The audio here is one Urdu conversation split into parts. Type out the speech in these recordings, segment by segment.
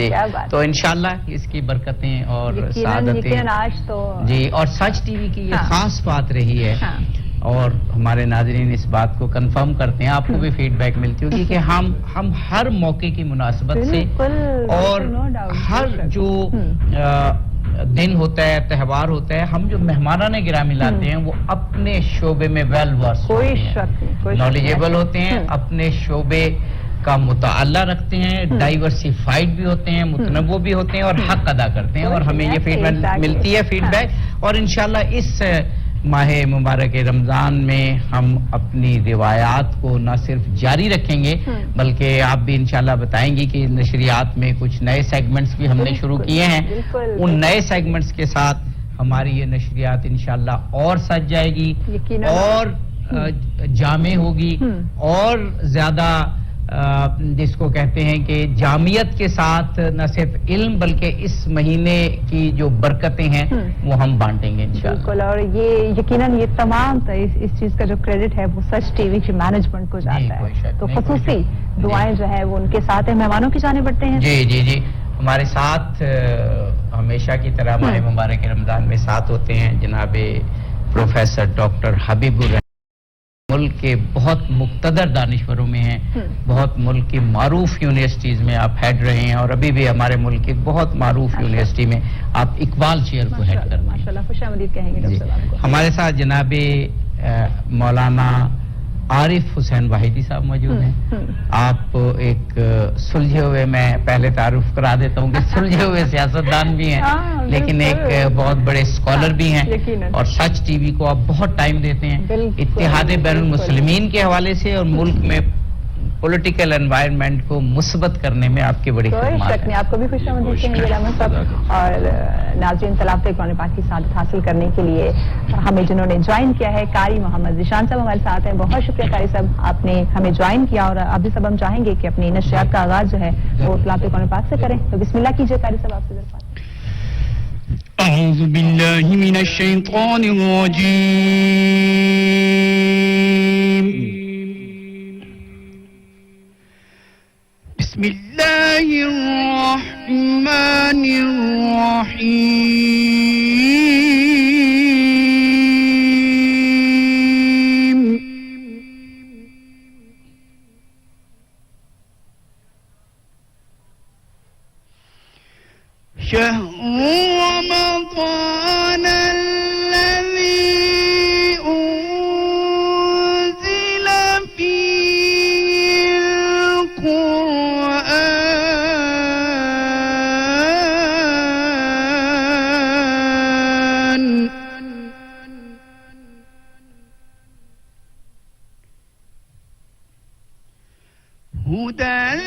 جی تو انشاءاللہ اس کی برکتیں اور سعادتیں جی اور سچ ٹی وی کی یہ خاص بات رہی ہے اور ہمارے ناظرین اس بات کو کنفرم کرتے ہیں آپ کو بھی فیڈ بیک ملتی ہوگی کہ ہم ہر موقع کی مناسبت سے اور ہر جو دن ہوتا ہے تہوار ہوتا ہے ہم جو مہمانان گرامی لاتے ہیں وہ اپنے شعبے میں ویل ورس ہوتے ہیں نالجیبل ہوتے ہیں اپنے شعبے کا مطالعہ رکھتے ہیں ڈائیورسیفائیڈ بھی ہوتے ہیں متنوع بھی ہوتے ہیں اور حق ادا کرتے ہیں اور ہمیں یہ فیڈ بیک ملتی ہے فیڈ بیک اور انشاءاللہ اس ماہ مبارک رمضان میں ہم اپنی روایات کو نہ صرف جاری رکھیں گے بلکہ آپ بھی انشاءاللہ بتائیں گی کہ نشریات میں کچھ نئے سیگمنٹس بھی ہم نے شروع کیے ہیں ان نئے سیگمنٹس کے ساتھ ہماری یہ نشریات انشاءاللہ اور سج جائے گی اور جامع ہوگی اور زیادہ جس کو کہتے ہیں کہ جامعیت کے ساتھ نہ صرف علم بلکہ اس مہینے کی جو برکتیں ہیں وہ ہم بانٹیں گے انشاءاللہ بالکل اور یہ یقیناً یہ تمام اس چیز کا جو کریڈٹ ہے وہ سچ ٹی وی کی مینجمنٹ کو جاتا ہے تو خصوصی دعائیں جو ہے وہ ان کے ساتھ ہیں مہمانوں کی جانب بڑھتے ہیں جی ہمارے ساتھ ہمیشہ کی طرح ماہ مبارک رمضان میں ساتھ ہوتے ہیں جناب پروفیسر ڈاکٹر حبیب الرحمن ملک کے بہت مقتدر دانشوروں میں ہیں بہت ملک کی معروف یونیورسٹیز میں آپ ہیڈ رہے ہیں اور ابھی بھی ہمارے ملک کی بہت معروف یونیورسٹی میں آپ اقبال چیئر کو ہیڈ کرتے ہیں ماشاءاللہ خوش آمدید کہیں گے ڈاکٹر صاحب کو ہمارے ساتھ جناب مولانا عارف حسین واحدی صاحب موجود ہیں آپ ایک سلجھے ہوئے میں پہلے تعارف کرا دیتا ہوں کہ سلجھے ہوئے سیاستدان بھی ہیں لیکن ایک بہت بڑے اسکالر بھی ہیں اور سچ ٹی وی کو آپ بہت ٹائم دیتے ہیں اتحاد بین المسلمین کے حوالے سے اور ملک میں پولیٹیکل انوائرمنٹ کو مثبت کرنے میں آپ کی بڑی خدمات ہیں آپ کو بھی خوش آمدید کہیں گے رحمت صاحب اور ناظرین تلاوت قرآن پاک کی سعادت حاصل کرنے کے لیے ہمیں جنہوں نے جوائن کیا ہے قاری محمد ذیشان صاحب ہمارے ساتھ ہیں بہت شکریہ قاری صاحب آپ نے ہمیں جوائن کیا اور ابھی سب ہم چاہیں گے کہ اپنی نشریات کا آغاز جو ہے وہ تلاوت قرآن پاک سے کریں تو بسم اللہ کیجیے قاری صاحب آپ سے درخواست اعوذ باللہ من الشیطان الرجیم بسم اللہ الرحمن الرحیم شہر رمضان الذي أنزل فيه القرآن هدى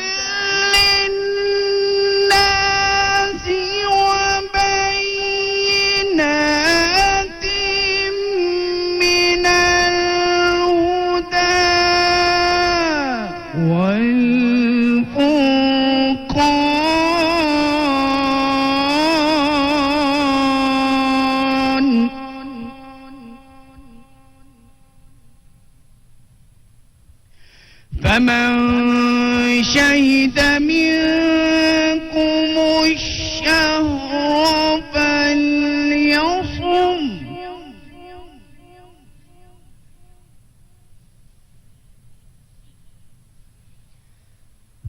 فمن شهد منكم الشهر فليصم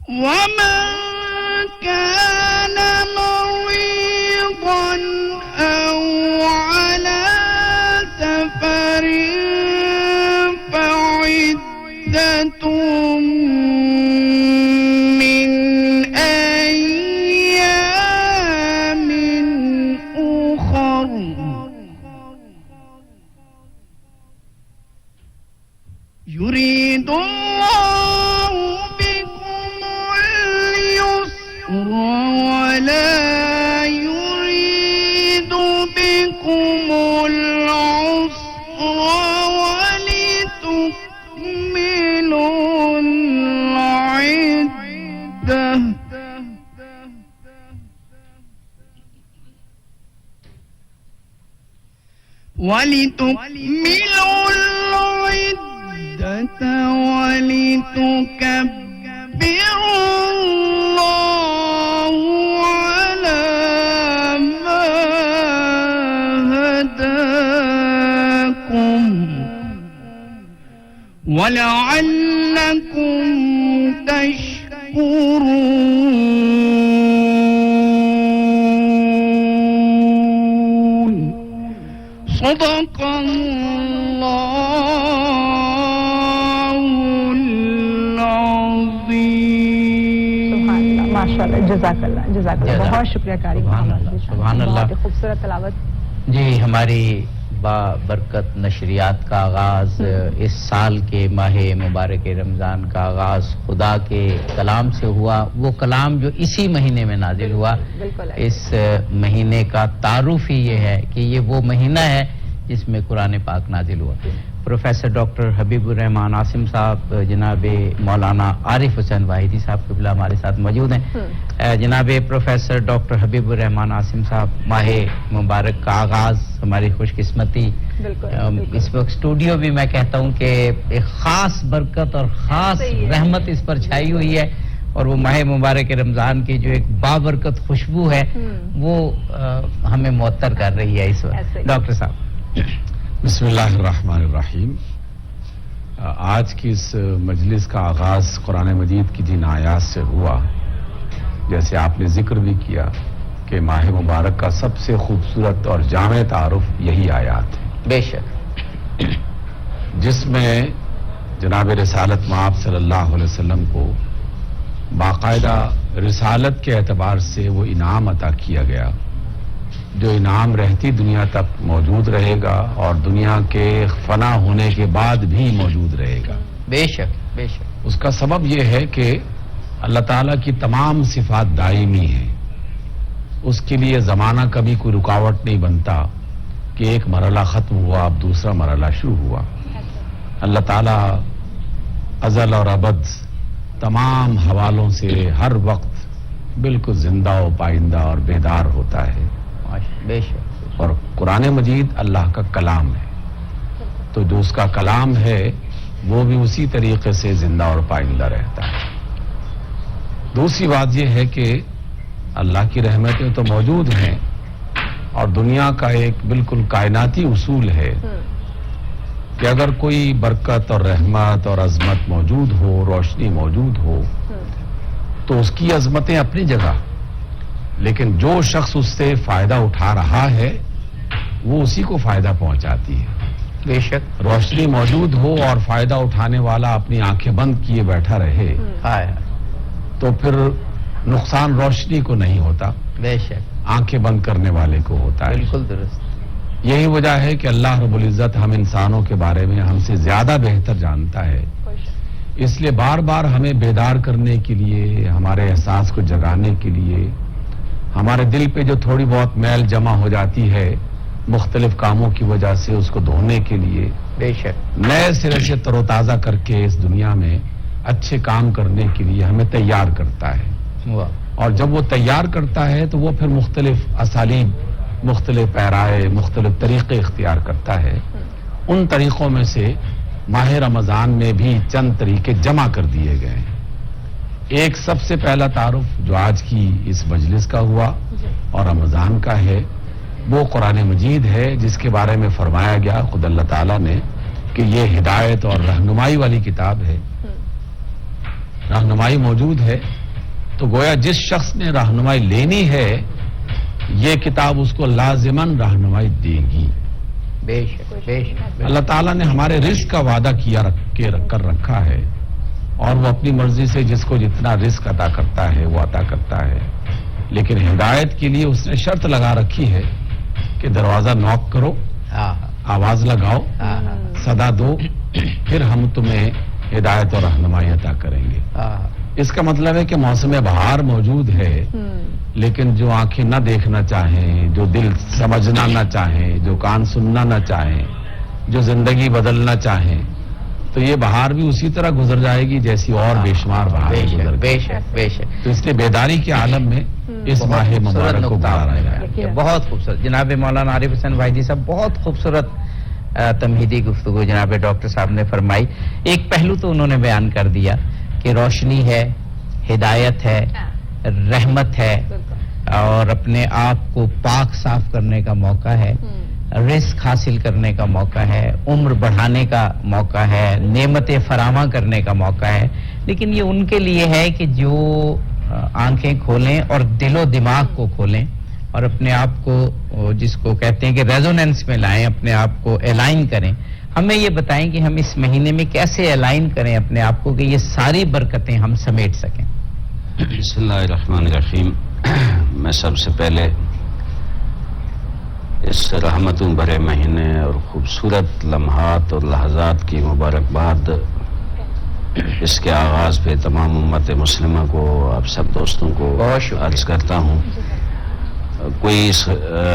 ومن كان مريضا أو على سفر فعدة من أيام أخر يريد الله بكم اليسر ولا يريد بكم العسر ولتكملوا العدة ولتكملوا العدة ولتكبروا الله وَلَعَلَّكُمْ تَشْكُرُونَ صدق اللہ العظیم. ماشاءاللہ، جزاک اللہ، جزاک اللہ. بہت شکریہ قاری محمد. سبحان اللہ. بہت خوبصورت تلاوت. جی، ہماری برکت نشریات کا آغاز اس سال کے ماہ مبارک رمضان کا آغاز خدا کے کلام سے ہوا. وہ کلام جو اسی مہینے میں نازل ہوا. اس مہینے کا تعارف ہی یہ ہے کہ یہ وہ مہینہ ہے جس میں قرآن پاک نازل ہوا. پروفیسر ڈاکٹر حبیب الرحمان عاصم صاحب، جناب مولانا عارف حسین واحدی صاحب قبلہ ہمارے ساتھ موجود ہیں. جناب پروفیسر ڈاکٹر حبیب الرحمان عاصم صاحب، ماہ مبارک کا آغاز ہماری خوش قسمتی. اس وقت اسٹوڈیو بھی میں کہتا ہوں کہ ایک خاص برکت اور خاص رحمت اس پر چھائی ہوئی ہے، اور وہ ماہ مبارک رمضان کی جو ایک بابرکت خوشبو ہے وہ ہمیں معطر کر رہی ہے اس وقت. ڈاکٹر صاحب. بسم اللہ الرحمن الرحیم. آج کی اس مجلس کا آغاز قرآن مجید کی جن آیات سے ہوا، جیسے آپ نے ذکر بھی کیا کہ ماہ مبارک کا سب سے خوبصورت اور جامع تعارف یہی آیات ہے. بے شک. جس میں جناب رسالت مآب صلی اللہ علیہ وسلم کو باقاعدہ رسالت کے اعتبار سے وہ انعام عطا کیا گیا، جو انعام رہتی دنیا تک موجود رہے گا اور دنیا کے فنا ہونے کے بعد بھی موجود رہے گا. بے شک، بے شک. اس کا سبب یہ ہے کہ اللہ تعالیٰ کی تمام صفات دائمی ہیں. اس کے لیے زمانہ کبھی کوئی رکاوٹ نہیں بنتا کہ ایک مرحلہ ختم ہوا اب دوسرا مرحلہ شروع ہوا. اللہ تعالیٰ ازل اور ابد تمام حوالوں سے ہر وقت بالکل زندہ و پائندہ اور بیدار ہوتا ہے. بے شک. اور قرآن مجید اللہ کا کلام ہے، تو جو اس کا کلام ہے وہ بھی اسی طریقے سے زندہ اور پائندہ رہتا ہے. دوسری بات یہ ہے کہ اللہ کی رحمتیں تو موجود ہیں، اور دنیا کا ایک بالکل کائناتی اصول ہے کہ اگر کوئی برکت اور رحمت اور عظمت موجود ہو، روشنی موجود ہو، تو اس کی عظمتیں اپنی جگہ، لیکن جو شخص اس سے فائدہ اٹھا رہا ہے وہ اسی کو فائدہ پہنچاتی ہے. بے شک. روشنی موجود ہو اور فائدہ اٹھانے والا اپنی آنکھیں بند کیے بیٹھا رہے تو پھر نقصان روشنی کو نہیں ہوتا، بے شک آنکھیں بند کرنے والے کو ہوتا ہے. بالکل درست. یہی وجہ ہے کہ اللہ رب العزت ہم انسانوں کے بارے میں ہم سے زیادہ بہتر جانتا ہے، اس لیے بار بار ہمیں بیدار کرنے کے لیے، ہمارے احساس کو جگانے کے لیے، ہمارے دل پہ جو تھوڑی بہت میل جمع ہو جاتی ہے مختلف کاموں کی وجہ سے، اس کو دھونے کے لیے بے شک نئے سرے سے تر و تازہ کر کے اس دنیا میں اچھے کام کرنے کے لیے ہمیں تیار کرتا ہے. اور جب وہ تیار کرتا ہے تو وہ پھر مختلف اسالیب، مختلف پیرائے، مختلف طریقے اختیار کرتا ہے. ان طریقوں میں سے ماہ رمضان میں بھی چند طریقے جمع کر دیے گئے ہیں. ایک سب سے پہلا تعارف جو آج کی اس مجلس کا ہوا اور رمضان کا ہے وہ قرآن مجید ہے، جس کے بارے میں فرمایا گیا خود اللہ تعالیٰ نے کہ یہ ہدایت اور رہنمائی والی کتاب ہے. رہنمائی موجود ہے تو گویا جس شخص نے رہنمائی لینی ہے یہ کتاب اس کو لازماً رہنمائی دے گی. بے شک، بے شک. اللہ تعالیٰ نے ہمارے رزق کا وعدہ کر رکھا ہے، اور وہ اپنی مرضی سے جس کو جتنا رزق عطا کرتا ہے وہ عطا کرتا ہے، لیکن ہدایت کے لیے اس نے شرط لگا رکھی ہے کہ دروازہ نوک کرو، آواز لگاؤ، صدا دو، پھر ہم تمہیں ہدایت اور رہنمائی عطا کریں گے. اس کا مطلب ہے کہ موسم بہار موجود ہے، لیکن جو آنکھیں نہ دیکھنا چاہیں، جو دل سمجھنا نہ چاہیں، جو کان سننا نہ چاہیں، جو زندگی بدلنا چاہیں، تو یہ بہار بھی اسی طرح گزر جائے گی جیسی اور بے شمار بہاریں گزر گئی. بے شک، بے شک. تو اس لیے بیداری کے عالم میں اس ماہ مبارک کو گزارا جائے. بہت خوبصورت. جناب مولانا عارف حسین واحدی صاحب، بہت خوبصورت تمہیدی گفتگو جناب ڈاکٹر صاحب نے فرمائی. ایک پہلو تو انہوں نے بیان کر دیا کہ روشنی ہے، ہدایت ہے، رحمت ہے، اور اپنے آپ کو پاک صاف کرنے کا موقع ہے. رزق حاصل کرنے کا موقع ہے، عمر بڑھانے کا موقع ہے، نعمتیں فراہم کرنے کا موقع ہے، لیکن یہ ان کے لیے ہے کہ جو آنکھیں کھولیں اور دل و دماغ کو کھولیں اور اپنے آپ کو جس کو کہتے ہیں کہ ریزوننس میں لائیں، اپنے آپ کو الائن کریں. ہمیں یہ بتائیں کہ ہم اس مہینے میں کیسے الائن کریں اپنے آپ کو کہ یہ ساری برکتیں ہم سمیٹ سکیں. بسم اللہ الرحمن الرحیم. میں سب سے پہلے اس رحمتوں بھرے مہینے اور خوبصورت لمحات اور لحظات کی مبارکباد اس کے آغاز پہ تمام امت مسلمہ کو، آپ سب دوستوں کو عرض کرتا ہوں. کوئی اس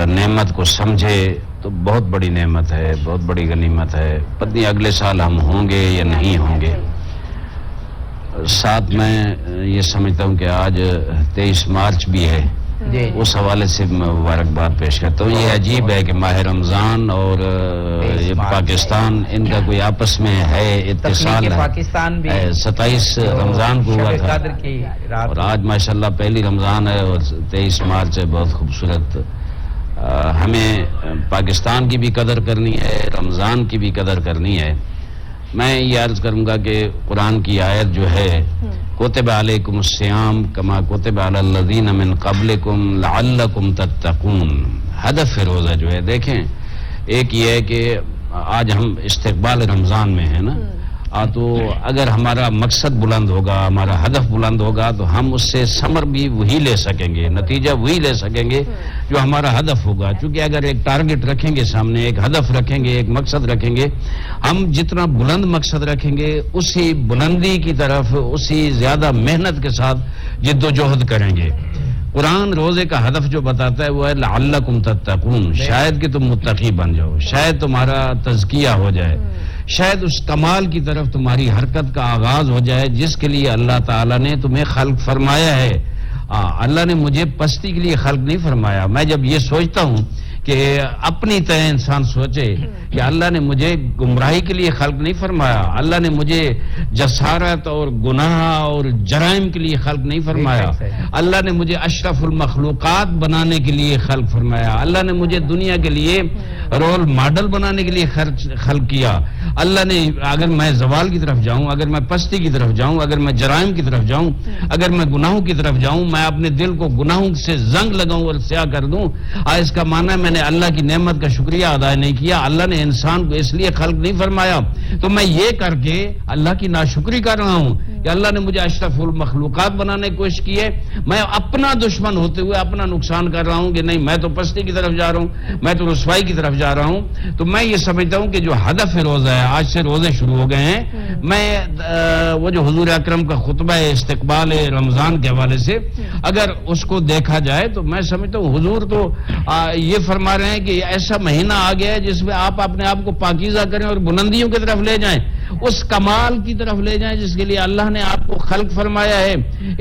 نعمت کو سمجھے تو بہت بڑی نعمت ہے، بہت بڑی غنیمت ہے. پتہ نہیں اگلے سال ہم ہوں گے یا نہیں ہوں گے. ساتھ میں یہ سمجھتا ہوں کہ آج 23 مارچ بھی ہے، اس حوالے سے مبارکباد پیش کرتا ہوں. یہ عجیب ہے کہ ماہ رمضان اور یہ پاکستان، ان کا کوئی آپس میں ہے اتصال ہے. 27 رمضان کو ہوا تھا اور آج ماشاءاللہ پہلی رمضان ہے اور 23 مارچ ہے. بہت خوبصورت. ہمیں پاکستان کی بھی قدر کرنی ہے، رمضان کی بھی قدر کرنی ہے. میں یہ عرض کروں گا کہ قرآن کی آیت جو ہے کتب علیکم الصیام کما کتب علی الذین من قبلکم لعلکم تتقون. ہدف روزہ جو ہے، دیکھیں ایک یہ ہے کہ آج ہم استقبال رمضان میں ہیں نا، تو اگر ہمارا مقصد بلند ہوگا، ہمارا ہدف بلند ہوگا تو ہم اس سے ثمر بھی وہی لے سکیں گے، نتیجہ وہی لے سکیں گے جو ہمارا ہدف ہوگا. چونکہ اگر ایک ٹارگٹ رکھیں گے سامنے، ایک ہدف رکھیں گے، ایک مقصد رکھیں گے، ہم جتنا بلند مقصد رکھیں گے اسی بلندی کی طرف اسی زیادہ محنت کے ساتھ جد و جہد کریں گے. قرآن روزے کا ہدف جو بتاتا ہے وہ ہے لعلکم تتقون، شاید کہ تم متقی بن جاؤ، شاید تمہارا تزکیہ ہو جائے، شاید اس کمال کی طرف تمہاری حرکت کا آغاز ہو جائے جس کے لیے اللہ تعالیٰ نے تمہیں خلق فرمایا ہے. اللہ نے مجھے پستی کے لیے خلق نہیں فرمایا. میں جب یہ سوچتا ہوں کہ اپنی طرح انسان سوچے کہ اللہ نے مجھے گمراہی کے لیے خلق نہیں فرمایا، اللہ نے مجھے جسارت اور گناہ اور جرائم کے لیے خلق نہیں فرمایا، اللہ نے مجھے اشرف المخلوقات بنانے کے لیے خلق فرمایا، اللہ نے مجھے دنیا کے لیے رول ماڈل بنانے کے لیے خلق کیا. اللہ نے اگر میں زوال کی طرف جاؤں، اگر میں پستی کی طرف جاؤں، اگر میں جرائم کی طرف جاؤں، اگر میں گناہوں کی طرف جاؤں، میں اپنے دل کو گناہوں سے زنگ لگاؤں اور سیاہ کر دوں، اس کا معنی میں نے اللہ کی نعمت کا شکریہ ادا نہیں کیا. اللہ نے انسان کو اس لیے خلق نہیں فرمایا. تو میں یہ کر کے اللہ کی ناشکری کر رہا ہوں کہ اللہ نے مجھے اشرف المخلوقات بنانے کی کوشش کی ہے. میں اپنا دشمن ہوتے ہوئے اپنا نقصان کر رہا ہوں کہ نہیں میں تو پستی کی طرف جا رہا ہوں، میں تو رسوائی کی طرف جا رہا ہوں. تو میں یہ سمجھتا ہوں کہ جو ہدف روزہ ہے، آج سے روزے شروع ہو گئے ہیں. میں وہ جو حضور اکرم کا خطبہ ہے استقبال رمضان کے حوالے سے اگر اس کو دیکھا جائے تو میں سمجھتا ہوں حضور تو یہ فرما رہے ہیں کہ ایسا مہینہ آ گیا ہے جس میں آپ اپنے آپ کو پاکیزہ کریں اور بلندیوں کی طرف لے جائیں، اس کمال کی طرف لے جائیں جس کے لیے اللہ نے آپ کو خلق فرمایا ہے.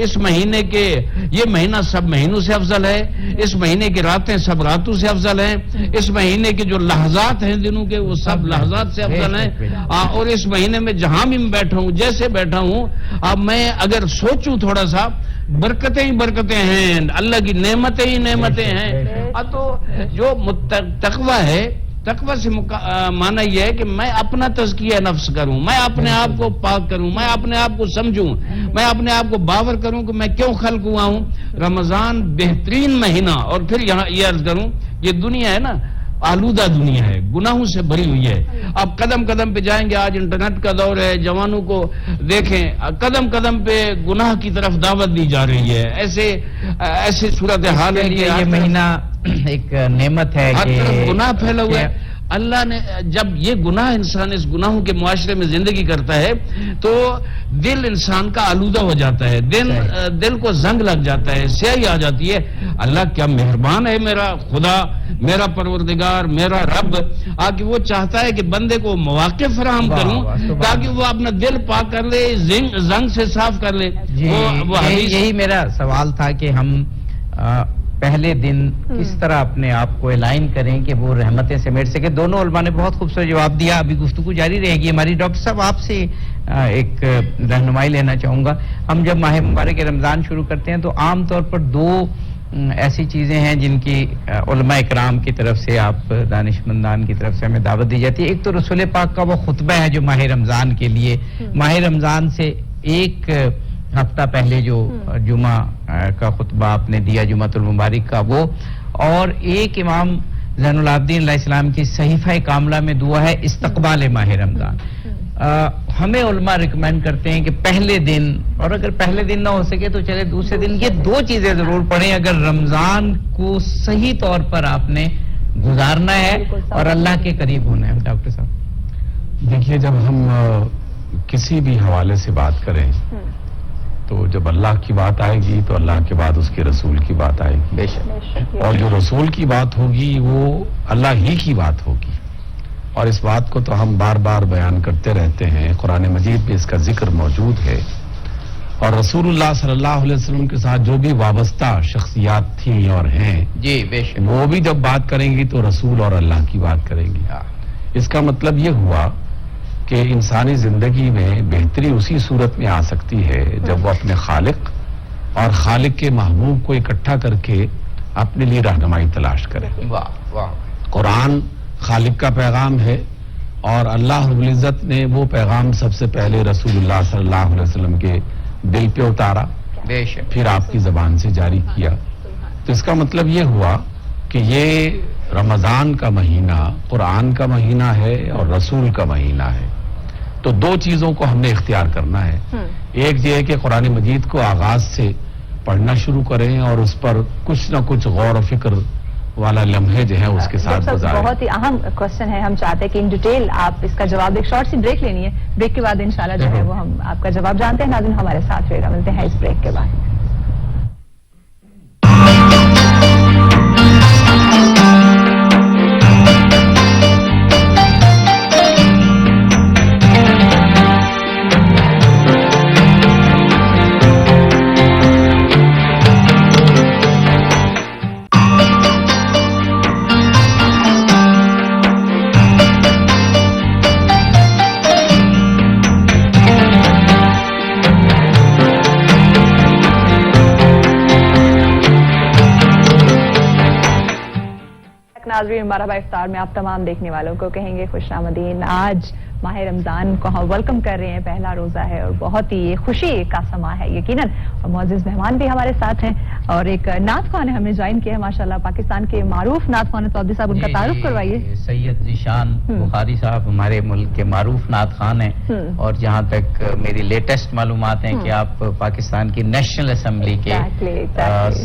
اس مہینے کے یہ مہینہ سب مہینوں سے افضل ہے، اس مہینے کی راتیں سب راتوں سے افضل ہیں، اس مہینے کے جو لحظات ہیں دنوں کے وہ سب لحظات سے افضل ہیں. اور اس مہینے میں جہاں بھی میں بیٹھا ہوں، جیسے بیٹھا ہوں، اب میں اگر سوچوں تھوڑا سا، برکتیں ہی برکتیں ہیں، اللہ کی نعمتیں ہی نعمتیں ہیں. تو جو تقوی ہے، تقوی سے معنی یہ ہے کہ میں اپنا تزکیہ نفس کروں، میں اپنے آپ کو پاک کروں، میں اپنے آپ کو سمجھوں، میں اپنے آپ کو باور کروں کہ میں کیوں خلق ہوا ہوں. رمضان بہترین مہینہ. اور پھر یہاں یہ عرض کروں، یہ دنیا ہے نا آلودہ دنیا ہے، گناہوں سے بھری ہوئی ہے. اب قدم قدم پہ جائیں گے، آج انٹرنیٹ کا دور ہے، جوانوں کو دیکھیں قدم قدم پہ گناہ کی طرف دعوت دی جا رہی ہے. ایسے صورتحال ہے. یہ مہینہ ایک نعمت ہے ہر طرف کہ گناہ پھیلا ہوا ہے. اللہ نے جب یہ گناہ انسان اس گناہوں کے معاشرے میں زندگی کرتا ہے تو دل انسان کا آلودہ ہو جاتا ہے، دل کو زنگ لگ جاتا ہے، سیاہی آ جاتی ہے. اللہ کیا مہربان ہے میرا خدا، میرا پروردگار، میرا رب، کہ وہ چاہتا ہے کہ بندے کو مواقع فراہم کروں تاکہ وہ اپنا دل پاک کر لے، زنگ سے صاف کر لے. یہی میرا سوال تھا کہ ہم پہلے دن کس طرح اپنے آپ کو الائن کریں کہ وہ رحمتیں سمیٹ سکے. دونوں علماء نے بہت خوبصورت جواب دیا. ابھی گفتگو جاری رہے گی ہماری. ڈاکٹر صاحب آپ سے ایک رہنمائی لینا چاہوں گا. ہم جب ماہ مبارک رمضان شروع کرتے ہیں تو عام طور پر دو ایسی چیزیں ہیں جن کی علماء اکرام کی طرف سے، آپ دانشمندان کی طرف سے ہمیں دعوت دی جاتی ہے. ایک تو رسول پاک کا وہ خطبہ ہے جو ماہ رمضان کے لیے، ماہ رمضان سے ایک ہفتہ پہلے جو جمعہ کا خطبہ آپ نے دیا جمعۃ المبارک کا، وہ اور ایک امام زین العابدین علیہ السلام کی صحیفہ کاملہ میں دعا ہے استقبال ماہ رمضان. ہمیں علماء ریکمینڈ کرتے ہیں کہ پہلے دن، اور اگر پہلے دن نہ ہو سکے تو چلے دوسرے دن، یہ دو چیزیں ضرور پڑھیں اگر رمضان کو صحیح طور پر آپ نے گزارنا ہے اور اللہ کے قریب ہونا ہے. ڈاکٹر صاحب دیکھیے، جب ہم کسی بھی حوالے سے بات کریں تو جب اللہ کی بات آئے گی تو اللہ کے بعد اس کے رسول کی بات آئے گی، اور جو رسول کی بات ہوگی وہ اللہ ہی کی بات ہوگی. اور اس بات کو تو ہم بار بار بیان کرتے رہتے ہیں، قرآن مجید میں اس کا ذکر موجود ہے. اور رسول اللہ صلی اللہ علیہ وسلم کے ساتھ جو بھی وابستہ شخصیات تھیں اور ہیں، جی بے شک، وہ بھی جب بات کریں گی تو رسول اور اللہ کی بات کریں گی. اس کا مطلب یہ ہوا کہ انسانی زندگی میں بہتری اسی صورت میں آ سکتی ہے جب وہ اپنے خالق اور خالق کے محبوب کو اکٹھا کر کے اپنے لیے رہنمائی تلاش کرے. قرآن خالق کا پیغام ہے، اور اللہ رب العزت نے وہ پیغام سب سے پہلے رسول اللہ صلی اللہ علیہ وسلم کے دل پہ اتارا، پھر آپ کی زبان سے جاری کیا. تو اس کا مطلب یہ ہوا کہ یہ رمضان کا مہینہ قرآن کا مہینہ ہے اور رسول کا مہینہ ہے. تو دو چیزوں کو ہم نے اختیار کرنا ہے. ایک یہ ہے کہ قرآن مجید کو آغاز سے پڑھنا شروع کریں اور اس پر کچھ نہ کچھ غور و فکر والا لمحے جو ہے اس کے ساتھ گزاریں. بہت ہی اہم کوشچن ہے، ہم چاہتے ہیں کہ ان ڈیٹیل آپ اس کا جواب، ایک شارٹ سی بریک لینی ہے، بریک کے بعد انشاءاللہ جو ہے وہ ہم آپ کا جواب جانتے ہیں. ناظرین ہمارے ساتھ رہے گا، ملتے ہیں اس بریک کے بعد. ناظرین مرحبا افطار میں آپ تمام دیکھنے والوں کو کہیں گے خوش آمدین. آج ماہ رمضان کو ہم ویلکم کر رہے ہیں، پہلا روزہ ہے اور بہت ہی خوشی کا سما ہے یقیناً. اور معزز مہمان بھی ہمارے ساتھ ہیں اور ایک نعت خوان نے ہمیں جوائن کیا ہے ماشاءاللہ، پاکستان کے معروف نعت خوان. تو عبدی صاحب ان کا تعارف کروائیے. سید ذیشان بخاری صاحب ہمارے ملک کے معروف نعت خوان ہیں، اور جہاں تک میری لیٹسٹ معلومات ہیں کہ آپ پاکستان کی نیشنل اسمبلی کے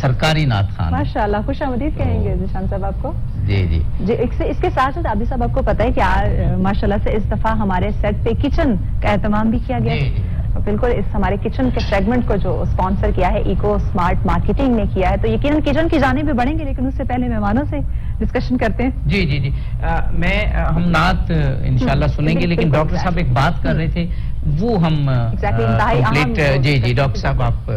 سرکاری نعت خوان. ماشاءاللہ خوش آمدید کہیں گے ذیشان صاحب آپ کو. جی اس کے ساتھ ساتھ عبدی صاحب آپ کو پتہ ہے کہ ماشاءاللہ سے اس دفعہ ہمارے سیٹ پہ کچن کا اہتمام بھی کیا گیا ہے. بالکل اس ہمارے کچن کے سیگمنٹ کو جو اسپانسر کیا ہے ایکو اسمارٹ مارکیٹنگ نے کیا ہے. تو یقیناً کچن کی جانب بھی بڑھیں گے، لیکن اس سے پہلے مہمانوں سے ڈسکشن کرتے ہیں. جی ہم نعت انشاءاللہ سنیں گے، لیکن ڈاکٹر صاحب ایک بات کر رہے تھے وہ ہم جی ڈاکٹر صاحب آپ.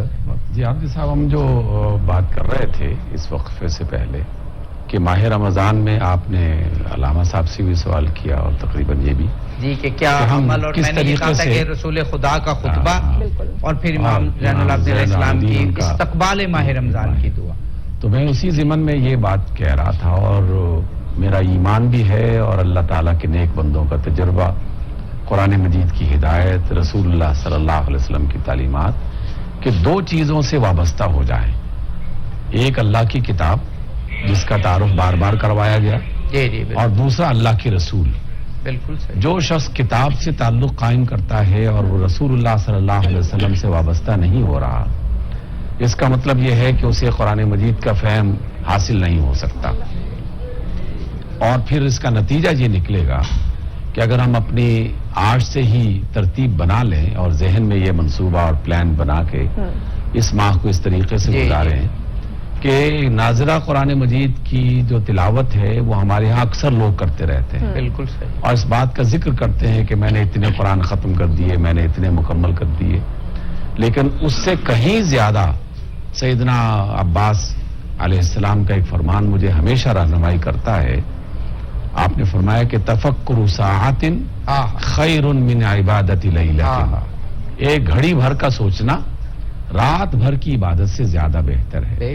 جی عبدی صاحب، ہم جو بات کر رہے تھے اس وقفے سے پہلے کہ ماہ رمضان میں آپ نے علامہ صاحب سے بھی سوال کیا اور تقریباً یہ بھی جی کہ کیا عمل، اور میں نے یہ کہا تھا کہ رسول خدا کا خطبہ اور پھر امام زین العابدین علیہ السلام کی استقبال ماہ رمضان کی دعا. تو میں اسی ضمن میں یہ بات کہہ رہا تھا، اور میرا ایمان بھی ہے اور اللہ تعالیٰ کے نیک بندوں کا تجربہ، قرآن مجید کی ہدایت، رسول اللہ صلی اللہ علیہ وسلم کی تعلیمات، کہ دو چیزوں سے وابستہ ہو جائیں. ایک اللہ کی کتاب جس کا تعارف بار بار کروایا گیا، اور دوسرا اللہ کے رسول. بالکل صحیح. جو شخص کتاب سے تعلق قائم کرتا ہے اور وہ رسول اللہ صلی اللہ علیہ وسلم سے وابستہ نہیں ہو رہا، اس کا مطلب یہ ہے کہ اسے قرآن مجید کا فہم حاصل نہیں ہو سکتا. اور پھر اس کا نتیجہ یہ نکلے گا کہ اگر ہم اپنی آج سے ہی ترتیب بنا لیں اور ذہن میں یہ منصوبہ اور پلان بنا کے اس ماہ کو اس طریقے سے گزاریں کہ ناظرہ قرآن مجید کی جو تلاوت ہے وہ ہمارے یہاں اکثر لوگ کرتے رہتے ہیں. بالکل صحیح. اور اس بات کا ذکر کرتے ہیں کہ میں نے اتنے قرآن ختم کر دیے، میں نے اتنے مکمل کر دیے، لیکن اس سے کہیں زیادہ سیدنا عباس علیہ السلام کا ایک فرمان مجھے ہمیشہ رہنمائی کرتا ہے. آپ نے فرمایا کہ تفکر ساعت خیر من عبادت لیلۃ. ایک گھڑی بھر کا سوچنا رات بھر کی عبادت سے زیادہ بہتر ہے.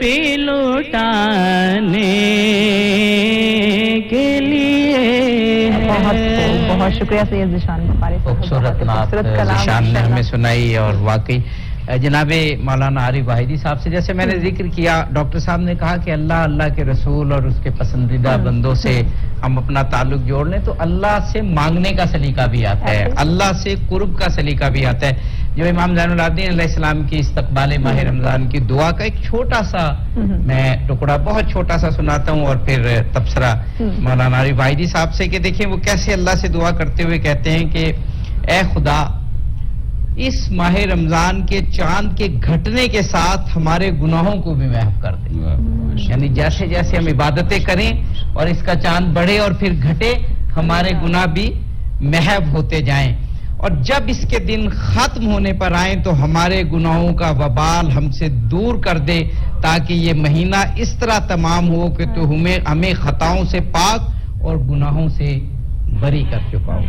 پہ لوٹانے کے لیے بہت شکریہ سید ذیشان بخاری صاحب. خوبصورت نعت ذیشان نے ہمیں سنائی. اور واقعی جناب مولانا عارف واحدی صاحب سے جیسے میں نے ذکر کیا، ڈاکٹر صاحب نے کہا کہ اللہ کے رسول اور اس کے پسندیدہ بندوں سے ہم اپنا تعلق جوڑ لیں تو اللہ سے مانگنے کا سلیقہ بھی آتا ہے، اللہ سے قرب کا سلیقہ بھی آتا ہے. جو امام زین العابدین علیہ السلام کی استقبال ماہ رمضان کی دعا کا ایک چھوٹا سا میں ٹکڑا بہت چھوٹا سا سناتا ہوں اور پھر تبصرہ مولانا عارف واحدی صاحب سے کہ دیکھیں وہ کیسے اللہ سے دعا کرتے ہوئے کہتے ہیں کہ اے خدا، اس ماہ رمضان کے چاند کے گھٹنے کے ساتھ ہمارے گناہوں کو بھی محو کر دیں. یعنی جیسے جیسے ہم عبادتیں کریں اور اس کا چاند بڑھے اور پھر گھٹے، ہمارے گناہ بھی محو ہوتے جائیں. اور جب اس کے دن ختم ہونے پر آئیں تو ہمارے گناہوں کا وبال ہم سے دور کر دے تاکہ یہ مہینہ اس طرح تمام ہو کہ تو ہمیں خطاؤں سے پاک اور گناہوں سے بری کر چکا ہو.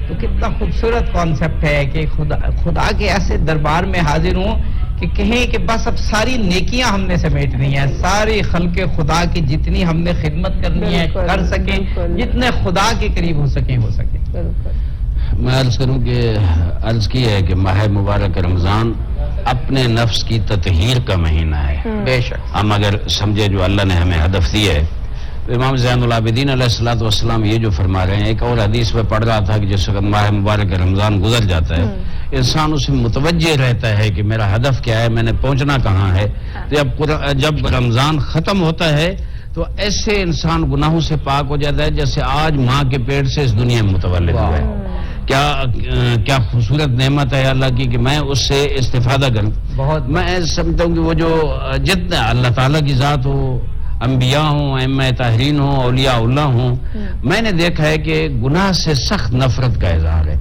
تو کتنا خوبصورت کانسیپٹ ہے کہ خدا کے ایسے دربار میں حاضر ہوں کہ کہیں کہ بس اب ساری نیکیاں ہم نے سمیٹنی ہیں، ساری خلق خدا کی جتنی ہم نے خدمت کرنی ہے کر سکیں، جتنے خدا کے قریب ہو سکیں. میں عرض کروں کہ عرض کی ہے کہ ماہ مبارک رمضان اپنے نفس کی تطہیر کا مہینہ ہے. بے شک ہم اگر سمجھے جو اللہ نے ہمیں ہدف دیا ہے تو امام زین العابدین علیہ الصلوۃ والسلام یہ جو فرما رہے ہیں. ایک اور حدیث میں پڑھ رہا تھا کہ جس وقت ماہ مبارک رمضان گزر جاتا ہے انسان اسے متوجہ رہتا ہے کہ میرا ہدف کیا ہے، میں نے پہنچنا کہاں ہے. جب رمضان ختم ہوتا ہے تو ایسے انسان گناہوں سے پاک ہو جاتا ہے جیسے آج ماں کے پیٹ سے اس دنیا میں متولد ہوا ہے. کیا خوبصورت نعمت ہے اللہ کی کہ میں اس سے استفادہ کروں. میں سمجھتا ہوں کہ وہ جو جتنا اللہ تعالیٰ کی ذات ہو، انبیاء ہوں، ائمہ طاہرین ہوں، اولیاء اللہ ہوں، میں نے دیکھا ہے کہ گناہ سے سخت نفرت کا اظہار ہے.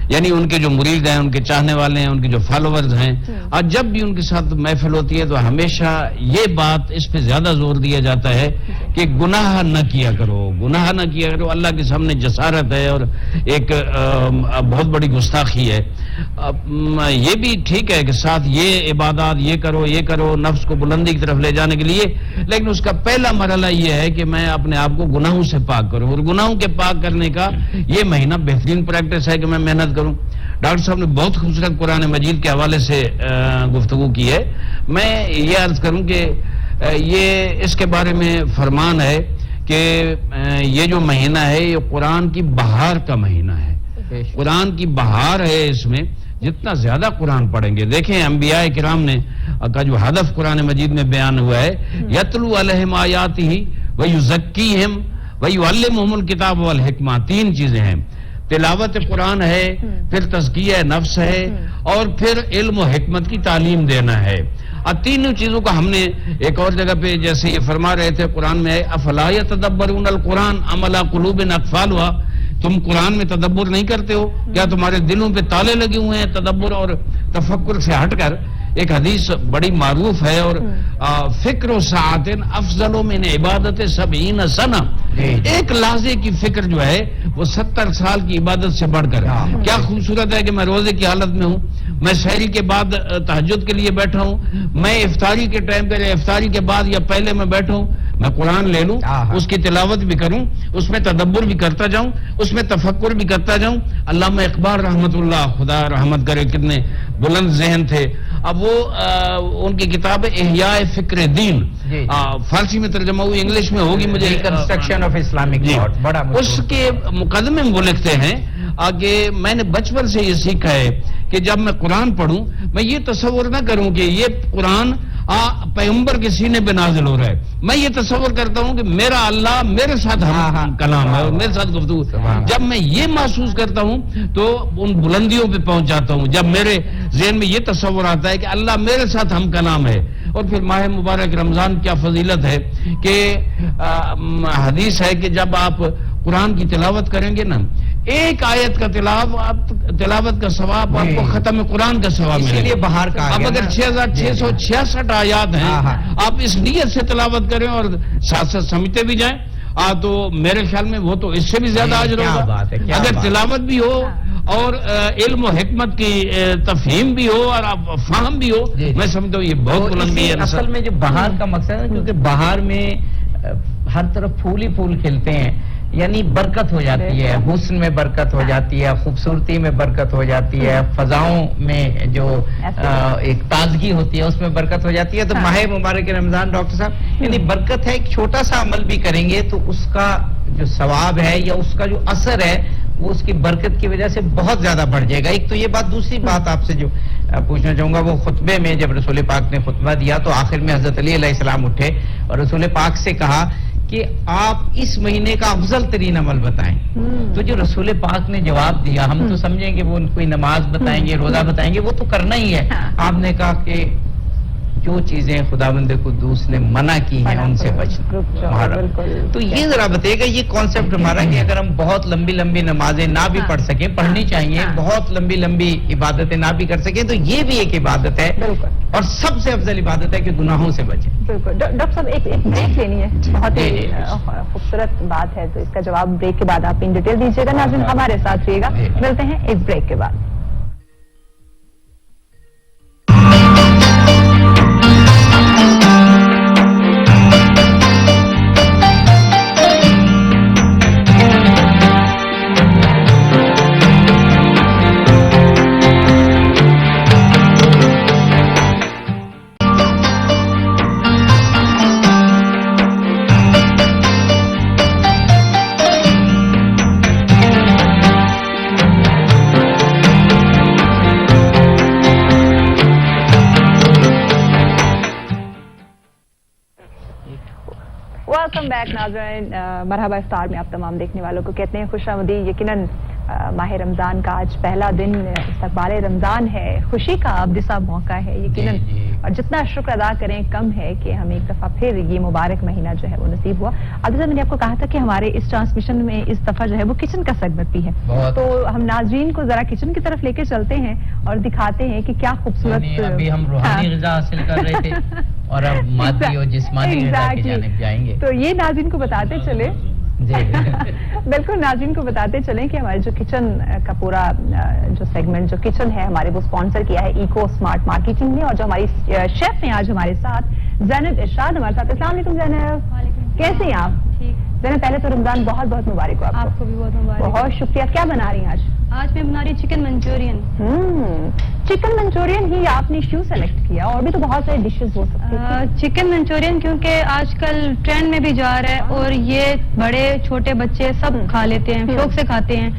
یعنی ان کے جو مرید ہیں، ان کے چاہنے والے ہیں، ان کے جو فالوورز ہیں، اور جب بھی ان کے ساتھ محفل ہوتی ہے تو ہمیشہ یہ بات اس پہ زیادہ زور دیا جاتا ہے کہ گناہ نہ کیا کرو، گناہ نہ کیا کرو. اللہ کے سامنے جسارت ہے اور ایک بہت بڑی گستاخی ہے. یہ بھی ٹھیک ہے کہ ساتھ یہ عبادات یہ کرو نفس کو بلندی کی طرف لے جانے کے لیے، لیکن اس کا پہلا مرحلہ یہ ہے کہ میں اپنے آپ کو گناہوں سے پاک کروں. اور گناہوں کے پاک کرنے کا یہ مہینہ بہترین پریکٹس ہے کہ میں محنت کروں. ڈاکٹر صاحب نے بہت خوبصورت قرآن مجید کے حوالے سے گفتگو کی ہے. میں یہ عرض کروں کہ یہ اس کے بارے میں فرمان ہے کہ یہ جو مہینہ ہے یہ قرآن کی بہار کا مہینہ ہے. قرآن کی بہار ہے. اس میں جتنا زیادہ قرآن پڑھیں گے، دیکھیں انبیاء کرام نے کا جو ہدف قرآن مجید میں بیان ہوا ہے، یتلو علیہم آیاتہ ویزکیہم ویعلمہم الکتاب والحکمہ. 3 چیزیں ہیں، تلاوت قرآن ہے، پھر تزکیہ نفس ہے، اور پھر علم و حکمت کی تعلیم دینا ہے. اور تینوں چیزوں کا ہم نے ایک اور جگہ پہ جیسے یہ فرما رہے تھے قرآن میں، افلا یتدبرون القرآن ام علی قلوب اقفالها. تم قرآن میں تدبر نہیں کرتے ہو کیا؟ تمہارے دلوں پہ تالے لگے ہوئے ہیں تدبر اور تفکر سے ہٹ کر. ایک حدیث بڑی معروف ہے، اور فکر و ساعت افضل من عبادت 70 سنہ. ایک لحظے کی فکر جو ہے وہ 70 سال کی عبادت سے بڑھ کر. کیا خوبصورت ہے کہ میں روزے کی حالت میں ہوں، میں سحری کے بعد تہجد کے لیے بیٹھا ہوں، میں افطاری کے ٹائم پہ افطاری کے بعد یا پہلے میں بیٹھا ہوں، میں قرآن لے لوں، اس کی تلاوت بھی کروں، اس میں تدبر بھی کرتا جاؤں، اس میں تفکر بھی کرتا جاؤں. علامہ اقبال رحمت اللہ، خدا رحمت کرے، کتنے بلند ذہن تھے. اب وہ ان کی کتاب احیاء فکر دین فارسی میں ترجمہ ہوئی، انگلش میں ہوگی مجھے، کنسٹرکشن آف اسلامک تھاٹ. بڑا اس کے مقدمے میں وہ لکھتے ہیں کہ میں نے بچپن سے یہ سیکھا ہے کہ جب میں قرآن پڑھوں میں یہ تصور نہ کروں کہ یہ قرآن پیغمبر کے سینے پہ نازل ہو رہا ہے. میں یہ تصور کرتا ہوں کہ میرا اللہ میرے ساتھ ہم کلام ہے اور میرے ساتھ گفتگو. جب میں یہ محسوس کرتا ہوں تو ان بلندیوں پہ پہنچ جاتا ہوں. جب میرے ذہن میں یہ تصور آتا ہے کہ اللہ میرے ساتھ ہم کلام ہے. اور پھر ماہ مبارک رمضان کیا فضیلت ہے کہ حدیث ہے کہ جب آپ قرآن کی تلاوت کریں گے نا، ایک آیت کا تلاوت کا ثواب آپ کو ختم قرآن کا ثواب ملے. اسی لیے بہار کا اب اگر 6666 آیات ہیں، آپ اس نیت سے تلاوت کریں اور ساتھ ساتھ سمجھتے بھی جائیں تو میرے خیال میں وہ تو اس سے بھی زیادہ اجر ہوگا. اگر تلاوت بھی ہو اور علم و حکمت کی تفہیم بھی ہو اور فہم بھی ہو. میں سمجھتا ہوں یہ بہت بلندی ہے. اصل میں جو بہار کا مقصد ہے کیونکہ بہار میں ہر طرف پھول ہی پھول کھلتے ہیں، یعنی برکت ہو جاتی ہے، حسن میں برکت ہو جاتی ہے، خوبصورتی میں برکت ہو جاتی ہے، فضاؤں میں جو ایک تازگی ہوتی ہے اس میں برکت ہو جاتی ہے. تو ماہ مبارک رمضان ڈاکٹر صاحب یعنی برکت ہے. ایک چھوٹا سا عمل بھی کریں گے تو اس کا جو ثواب ہے یا اس کا جو اثر ہے وہ اس کی برکت کی وجہ سے بہت زیادہ بڑھ جائے گا. ایک تو یہ بات. دوسری بات آپ سے جو پوچھنا چاہوں گا وہ خطبے میں جب رسول پاک نے خطبہ دیا تو آخر میں حضرت علی علیہ السلام اٹھے اور رسول پاک سے کہا کہ آپ اس مہینے کا افضل ترین عمل بتائیں. تو جو رسول پاک نے جواب دیا ہم تو سمجھیں گے وہ کوئی نماز بتائیں گے، روزہ بتائیں گے، وہ تو کرنا ہی ہے. آپ نے کہا کہ جو چیزیں خداوند قدوس نے منع کی ہیں ان سے بچنا. تو یہ ذرا بتائیے گا یہ کانسیپٹ ہمارا کہ اگر ہم بہت لمبی لمبی نمازیں نہ بھی پڑھ سکیں، پڑھنی چاہیے، بہت لمبی لمبی عبادتیں نہ بھی کر سکیں تو یہ بھی ایک عبادت ہے اور سب سے افضل عبادت ہے کہ گناہوں سے بچیں. بالکل. ڈاکٹر صاحب ایک بریک لینی ہے، بہت ہی خوبصورت بات ہے تو اس کا جواب بریک کے بعد آپ ان ڈیٹیل دیجیے گا. ناظرین ہمارے ساتھ رہیے گا، ملتے ہیں ایک بریک کے بعد. ویلکم بیک ناظرین. مرحبا افطار میں آپ تمام دیکھنے والوں کو کہتے ہیں خوش آمدید. یقیناً ماہ رمضان کا آج پہلا دن استقبال رمضان ہے، خوشی کا ابدی سا موقع ہے یقیناً، اور جتنا شکر ادا کریں کم ہے کہ ہمیں ایک دفعہ پھر یہ مبارک مہینہ جو ہے وہ نصیب ہوا. ابھی میں نے آپ کو کہا تھا کہ ہمارے اس ٹرانسمیشن میں اس دفعہ جو ہے وہ کچن کا سیگمنٹ بھی ہے، تو ہم ناظرین کو ذرا کچن کی طرف لے کے چلتے ہیں اور دکھاتے ہیں کہ کیا خوبصورت. ابھی ہم روحانی غذا حاصل کر رہے تھے اور اب مادی اور جسمانی غذا کی جانب جائیں گے. تو یہ ناظرین کو بتاتے چلے بالکل ناظرین کو بتاتے چلیں کہ ہمارے جو کچن کا پورا جو سیگمنٹ جو کچن ہے ہمارے وہ اسپانسر کیا ہے ایکو اسمارٹ مارکیٹنگ نے، اور جو ہماری شیف ہیں آج ہمارے ساتھ زینب ارشاد ہمارے ساتھ. السلام علیکم زینب، کیسے ہیں آپ؟ زینب پہلے تو رمضان بہت بہت مبارک ہو. آپ کو بھی بہت مبارک. بہت شکریہ. کیا بنا رہی ہیں آج؟ آج میں بنا رہی چکن منچورین. چکن منچورین ہی آپ نے کیوں سلیکٹ کیا؟ اور بھی تو بہت سارے ڈشز ہو سکتے ہیں. چکن منچورین کیونکہ آج کل ٹرینڈ میں بھی جا رہا ہے اور یہ بڑے چھوٹے بچے سب کھا لیتے ہیں، شوق سے کھاتے ہیں،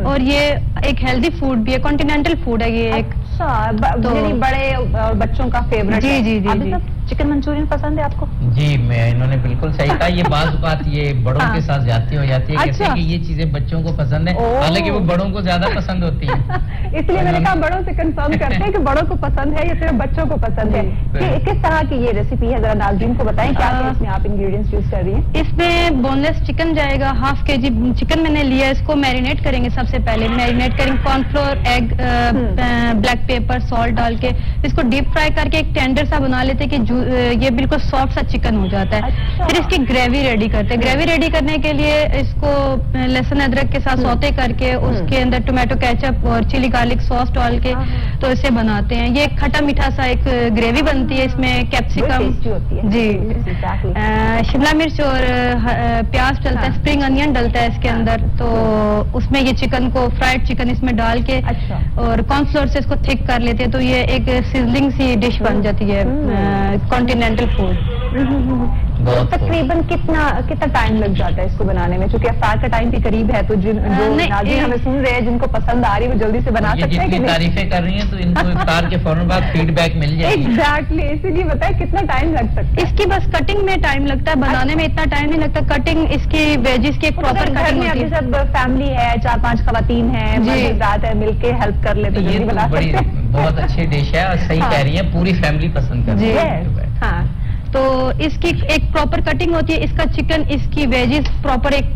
اور یہ ایک ہیلدی فوڈ بھی ہے، کانٹینینٹل فوڈ ہے یہ ایک. یعنی بڑے اور بچوں کا فیوریٹ. جی جی جی. چکن منچورین پسند ہے آپ کو؟ جی انہوں نے بالکل صحیح کہا. یہ بعض اوقات یہ بڑوں کے ساتھ زیادتی ہو جاتی ہے، کہتے ہیں کہ یہ چیزیں بچوں کو پسند ہے، حالانکہ وہ بڑوں کو زیادہ پسند ہوتی ہیں. اس لیے میں نے کہا بڑوں سے کنفرم کرتے ہیں کہ بڑوں کو پسند ہے یا صرف بچوں کو پسند ہے. کس طرح کی یہ ریسیپی ہے ذرا ناظرین کو بتائیں. کیا اس میں آپ انگریڈینٹس یوز کر رہی ہیں؟ اس میں بون لیس چکن جائے گا، 1/2 kg چکن میں نے لیا. اس کو میرینیٹ کریں گے. سب سے پہلے میرینیٹ کریں گے corn flour, egg, black pepper, salt ڈال کے. اس کو ڈیپ فرائی کر کے ایک ٹینڈر سا بنا لیتے کہ یہ بالکل سافٹ سا چکن ہو جاتا ہے. پھر اس کی گریوی ریڈی کرتے ہیں. گریوی ریڈی کرنے کے لیے اس کو لہسن ادرک کے ساتھ سوتے کر کے اس کے اندر ٹومیٹو کیچپ اور چلی گارلک سوس ڈال کے تو اسے بناتے ہیں. یہ کھٹا میٹھا سا ایک گریوی بنتی ہے. اس میں کیپسیکم، جی شملہ مرچ اور پیاز ڈلتا ہے، اسپرنگ انین ڈلتا ہے اس کے اندر. تو اس میں یہ چکن کو فرائڈ چکن اس میں ڈال کے اور کارن فلور سے اس کو تھک کر لیتے ہیں تو یہ ایک سیزلنگ سی ڈش بن جاتی ہے کانٹینینٹل فوڈ. تقریباً کتنا ٹائم لگ جاتا ہے اس کو بنانے میں؟ چونکہ افطار کا ٹائم بھی قریب ہے تو جو ناظرین ہمیں سن رہے ہیں جن کو پسند آ رہی ہے وہ جلدی سے بنا سکتے ہیں. جتنی تعریفیں کر رہی ہیں تو ان کو افطار کے فوراً بعد فیڈ بیک مل جائے گی. ایگزیکٹلی. اسی لیے بتائیں کتنا ٹائم لگ سکتا ہے اس کی؟ بس کٹنگ میں ٹائم لگتا ہے، بنانے میں اتنا ٹائم نہیں لگتا. کٹنگ اس کی ویجز کی ایک پراپر کٹنگ ہوتی ہے. سب فیملی ہے، 4-5 خواتین ہیں، رات ہے، مل کے ہیلپ کر لیتے یہ بہت اچھی ڈش ہے اور صحیح کہہ رہی ہیں، پوری فیملی پسند کرتی ہے. ہاں تو اس کی ایک پراپر کٹنگ ہوتی ہے. اس کا چکن، اس کی ویجز پراپر ایک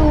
to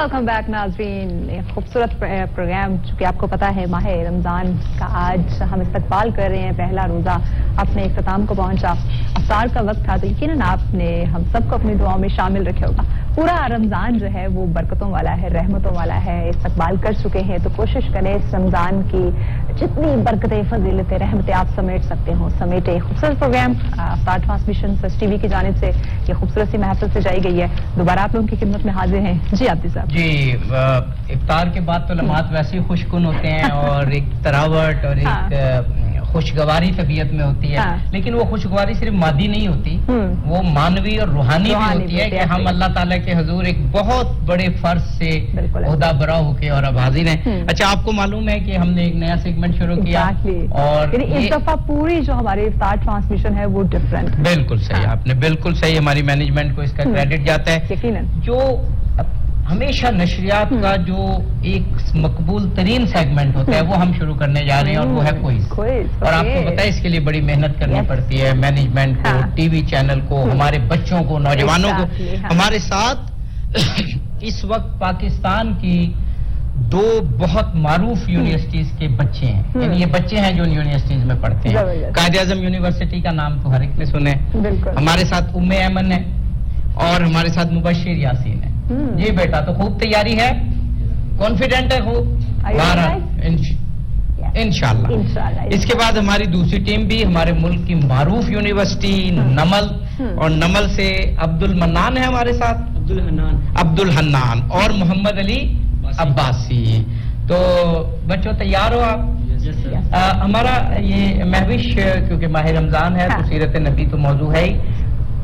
ویلکم بیک ناظرین. ایک خوبصورت پروگرام, چونکہ آپ کو پتا ہے ماہ رمضان کا آج ہم استقبال کر رہے ہیں, پہلا روزہ اپنے اختتام کو پہنچا, افطار کا وقت تھا, تو یقیناً آپ نے ہم سب کو اپنی دعاؤں میں شامل رکھے ہوگا. پورا رمضان جو ہے وہ برکتوں والا ہے, رحمتوں والا ہے, استقبال کر چکے ہیں, تو کوشش کریں اس رمضان کی جتنی برکتیں, فضیلتیں, رحمتیں آپ سمیٹ سکتے ہوں سمیٹے. خوبصورت پروگرام افطار ٹرانسمیشن سچ ٹی وی کی جانب سے یہ خوبصورت سی محفل سے جائی گئی ہے. دوبارہ آپ لوگوں کی خدمت میں حاضر ہیں. جی عابدی صاحب. جی, افطار کے بعد تو لمحات ویسے ہی خوشکن ہوتے ہیں اور ایک تراوٹ اور ایک خوشگواری طبیعت میں ہوتی ہے, لیکن وہ خوشگواری صرف مادی نہیں ہوتی, وہ مانوی اور روحانی بھی ہوتی ہے کہ ہم اللہ تعالیٰ کے حضور ایک بہت بڑے فرض سے عہدہ برا ہو کے اور اب حاضر ہیں. اچھا, آپ کو معلوم ہے کہ ہم نے ایک نیا سیگمنٹ شروع کیا اور اس دفعہ پوری جو ہماری افطار ٹرانسمیشن ہے وہ ڈفرینٹ. بالکل صحیح, آپ نے بالکل صحیح, ہماری مینجمنٹ کو اس کا کریڈٹ جاتا ہے. یقیناً جو ہمیشہ نشریات کا جو ایک مقبول ترین سیگمنٹ ہوتا ہے وہ ہم شروع کرنے جا رہے ہیں, اور وہ ہے کوئز. اور آپ کو پتہ ہے اس کے لیے بڑی محنت کرنی پڑتی ہے, مینجمنٹ کو, ٹی وی چینل کو, ہمارے بچوں کو, نوجوانوں کو. ہمارے ساتھ اس وقت پاکستان کی دو بہت معروف یونیورسٹیز کے بچے ہیں, یعنی یہ بچے ہیں جو یونیورسٹیز میں پڑھتے ہیں. قائد اعظم یونیورسٹی کا نام تو ہر ایک نے سنے. ہمارے ساتھ ام ایمن ہے اور ہمارے ساتھ مبشر یاسین ہے. جی بیٹا, تو خوب تیاری ہے, کانفیڈنٹ ہے خوب, انشاءاللہ. اس کے بعد ہماری دوسری ٹیم بھی ہمارے ملک کی معروف یونیورسٹی نمل, اور نمل سے عبد المنان ہے ہمارے ساتھ, عبد الحنان اور محمد علی عباسی. تو بچوں تیار ہو آپ؟ ہمارا یہ مہوش, کیونکہ ماہ رمضان ہے تو سیرت نبی تو موضوع ہے ہی.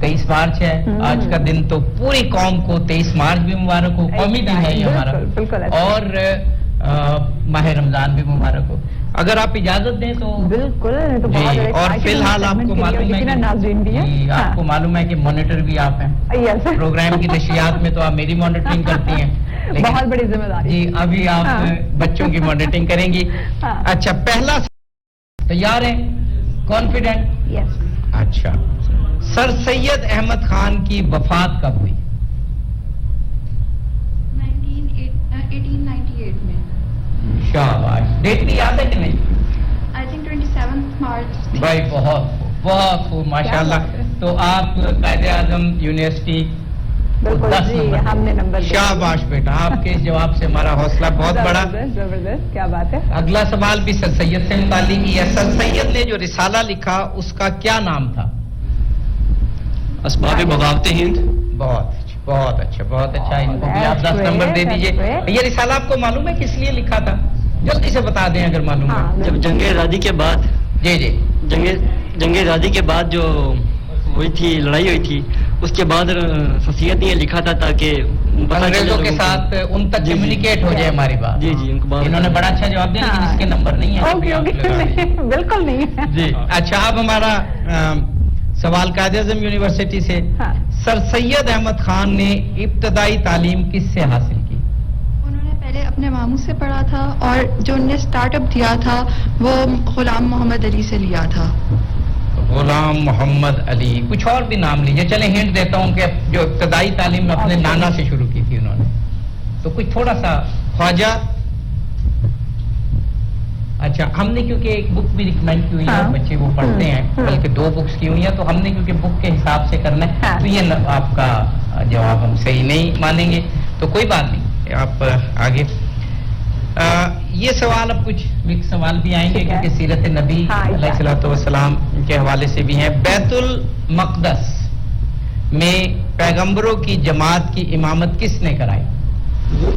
23 مارچ ہے آج کا دن, تو پوری قوم کو 23 مارچ بھی مبارک ہو, قومی دن ہے یہ ہمارا, اور ماہ رمضان بھی مبارک ہو. اگر آپ اجازت دیں تو بالکل. جی, اور فی الحال آپ کو معلوم ہے, آپ کو معلوم ہے کہ مانیٹر بھی آپ ہیں پروگرام کی نشریات میں, تو آپ میری مانیٹرنگ کرتی ہیں, بہت بڑی ذمہ داری. جی, ابھی آپ بچوں کی مانیٹرنگ کریں گی. اچھا, پہلا تیار ہیں, کانفیڈنٹ؟ اچھا, سر سید احمد خان کی وفات کب ہوئی؟ 1898 میں. شاباش, ڈیٹ بھی یاد ہے کہ نہیں؟ I think 27 March. بھائی بہت بہت خوب, ماشاءاللہ. تو آپ قائد اعظم یونیورسٹی, ہم نے نمبر. شاباش بیٹا, آپ کے جواب سے ہمارا حوصلہ بہت بڑا. زبردست, کیا بات ہے. اگلا سوال بھی سر سید سے متعلق ہے. سر سید نے جو رسالہ لکھا اس کا کیا نام تھا؟ اسباب بغاوت ہند. بہت اچھا, بہت اچھا. ان کو بھی آپ 10 نمبر دے دیجئے. یہ رسالہ آپ کو معلوم ہے کس لیے لکھا تھا؟ جلدی سے بتا دیں اگر معلوم ہے. جب جنگ آزادی کے بعد, جی جنگ آزادی کے بعد جو ہوئی تھی, لڑائی ہوئی تھی, اس کے بعد سید نے لکھا تھا تاکہ انگریزوں کے ساتھ ان تک کمیونیکیٹ ہو جائے ہماری بات. جی, انہوں نے بڑا اچھا جواب دیا, لیکن اس کے نمبر نہیں ہے. بالکل نہیں ہے. جی, اچھا, اب ہمارا سوال قائد اعظم یونیورسٹی سے. سر سید احمد خان نے ابتدائی تعلیم کس سے حاصل کی؟ انہوں نے پہلے اپنے ماموں سے پڑھا تھا, اور جو انہوں نے سٹارٹ اپ دیا تھا وہ غلام محمد علی سے لیا تھا. غلام محمد علی. کچھ اور بھی نام لیجیے. چلیں ہنٹ دیتا ہوں کہ جو ابتدائی تعلیم اپنے نانا سے شروع کی تھی انہوں نے, تو کچھ تھوڑا سا. خواجہ. اچھا, ہم نے کیونکہ ایک بک بھی ریکمینڈ کی ہوئی ہے, بچے وہ پڑھتے ہیں, بلکہ 2 بکس کی ہوئی ہیں, تو ہم نے کیونکہ بک کے حساب سے کرنا ہے, تو یہ آپ کا جواب ہم صحیح نہیں مانیں گے, تو کوئی بات نہیں, آپ آگے. یہ سوال, اب کچھ مکس سوال بھی آئیں گے کیونکہ سیرت نبی علیہ الصلوۃ والسلام کے حوالے سے بھی ہیں. بیت المقدس میں پیغمبروں کی جماعت کی امامت کس نے کرائی؟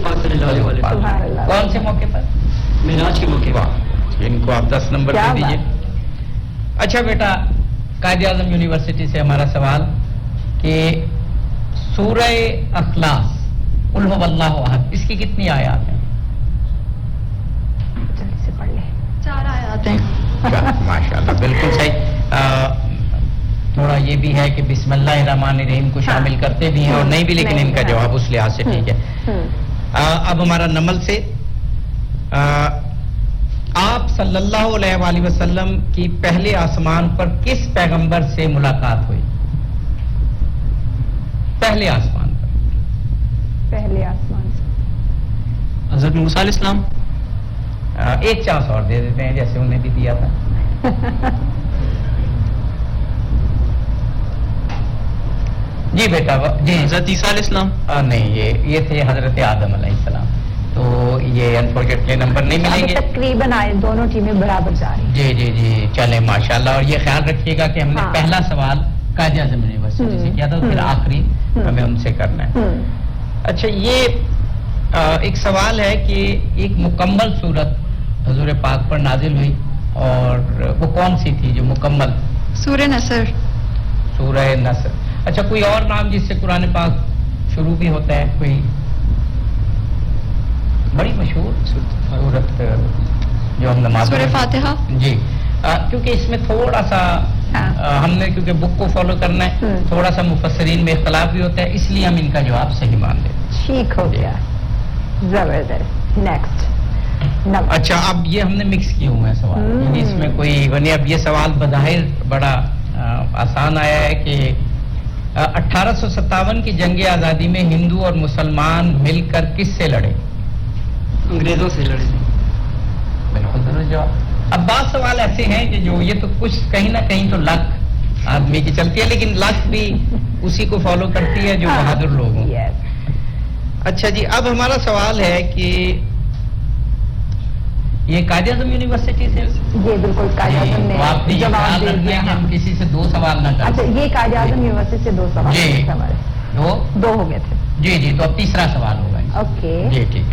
کون سے موقع پر؟ معراج کے موقع پر. ان کو آپ 10 نمبر دے دیجیے. اچھا بیٹا, قائد اعظم یونیورسٹی سے ہمارا سوال کہ سورہ اخلاص, قل هو اللہ احد, اس کی کتنی آیات ہیں؟ 4 آیات ہیں. ماشاءاللہ, بالکل صحیح. تھوڑا یہ بھی ہے کہ بسم اللہ الرحمن الرحیم کو شامل کرتے بھی ہیں اور نہیں بھی, لیکن ان کا جواب اس لحاظ سے ٹھیک ہے. اب ہمارا نمل سے, آپ صلی اللہ علیہ وآلہ وسلم کی پہلے آسمان پر کس پیغمبر سے ملاقات ہوئی؟ پہلے آسمان پر. پہلے آسمان سے حضرت موسیٰ علیہ السلام. ایک چانس اور دے دیتے ہیں جیسے انہیں بھی دیا تھا. جی بیٹا جی. حضرت عیسیٰ علیہ السلام. نہیں یہ تھے حضرت آدم علیہ السلام. تو یہ انفارچونیٹلی نمبر نہیں ملیں گے. تقریباً دونوں ٹیمیں برابر جا رہی ہیں. جی چلیں ماشاءاللہ. اور یہ خیال رکھیے گا کہ ہم نے پہلا سوال قائد اعظم یونیورسٹی سے کیا تھا, پھر آخری ہمیں ان سے کرنا ہے. اچھا یہ ایک سوال ہے کہ ایک مکمل صورت حضور پاک پر نازل ہوئی اور وہ کون سی تھی جو مکمل؟ سورہ نصر. سورہ نصر. اچھا کوئی اور نام جس سے قرآن پاک شروع بھی ہوتا ہے؟ کوئی بڑی مشہور صورت جو ہم نماز. سورہ فاتحہ. جی کیونکہ اس میں تھوڑا سا ہم نے کیونکہ بک کو فالو کرنا ہے, تھوڑا سا مفسرین میں اختلاف بھی ہوتا ہے, اس لیے ہم ان کا جواب صحیح مان لیں. ٹھیک ہو گیا, زبردست. نیکسٹ. اچھا اب یہ ہم نے مکس کیے ہوئے ہیں سوال, یعنی اس میں کوئی یعنی اب یہ سوال بظاہر بڑا آسان آیا ہے کہ 1857 کی جنگ آزادی میں ہندو اور مسلمان مل کر کس سے لڑے؟ انگریزوں سے لڑے. بالکل درست جواب. اب بعض سوال ایسے ہیں کہ جو یہ تو کچھ کہیں نہ کہیں تو لک آدمی کی چلتی ہے, لیکن لک بھی اسی کو فالو کرتی ہے جو بہادر لوگ ہوں. اچھا جی اب ہمارا سوال ہے کہ یہ قائد اعظم یونیورسٹی سے. جی بالکل قائد اعظم نے جواب دے دیا. ہم کسی سے دو سوال نہ کریں. اچھا یہ قائد اعظم یونیورسٹی سے دو سوال جی ہمارے دو ہو گئے تھے. جی تو اب تیسرا سوال ہوگا. اوکے جی ٹھیک ہے.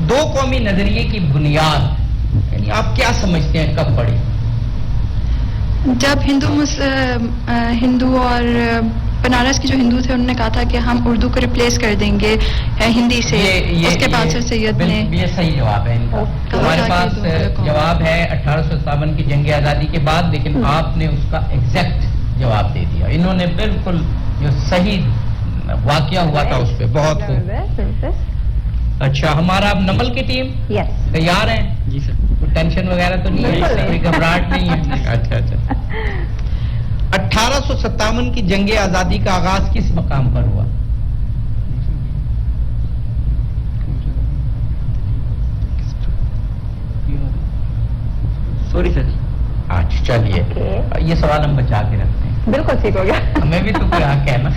دو قومی نظریے کی بنیاد یعنی آپ کیا سمجھتے ہیں کب پڑی؟ جب ہندو اور بنارس کے جو ہندو تھے انہوں نے کہا تھا کہ ہم اردو کو ریپلیس کر دیں گے ہندی سے. اس کے بعد سر سید نے. یہ صحیح جواب ہے ان کا. ہمارے پاس جواب ہے 1857 کی جنگ آزادی کے بعد, لیکن آپ نے اس کا ایگزیکٹ جواب دے دیا. انہوں نے بالکل جو صحیح واقعہ ہوا تھا اس پہ. بہت خوب. اچھا ہمارا اب نمل کی ٹیم تیار ہیں؟ جی سر. کوئی ٹینشن وغیرہ تو نہیں ہے, کوئی گھبراہٹ نہیں ہے؟ اچھا 1857 کی جنگ آزادی کا آغاز کس مقام پر ہوا؟ Sorry sir. اچھا چلیے یہ سوال ہم بچا کے رکھتے ہیں. بالکل ٹھیک ہو گیا. ہمیں بھی تو کوئی حق ہے نا.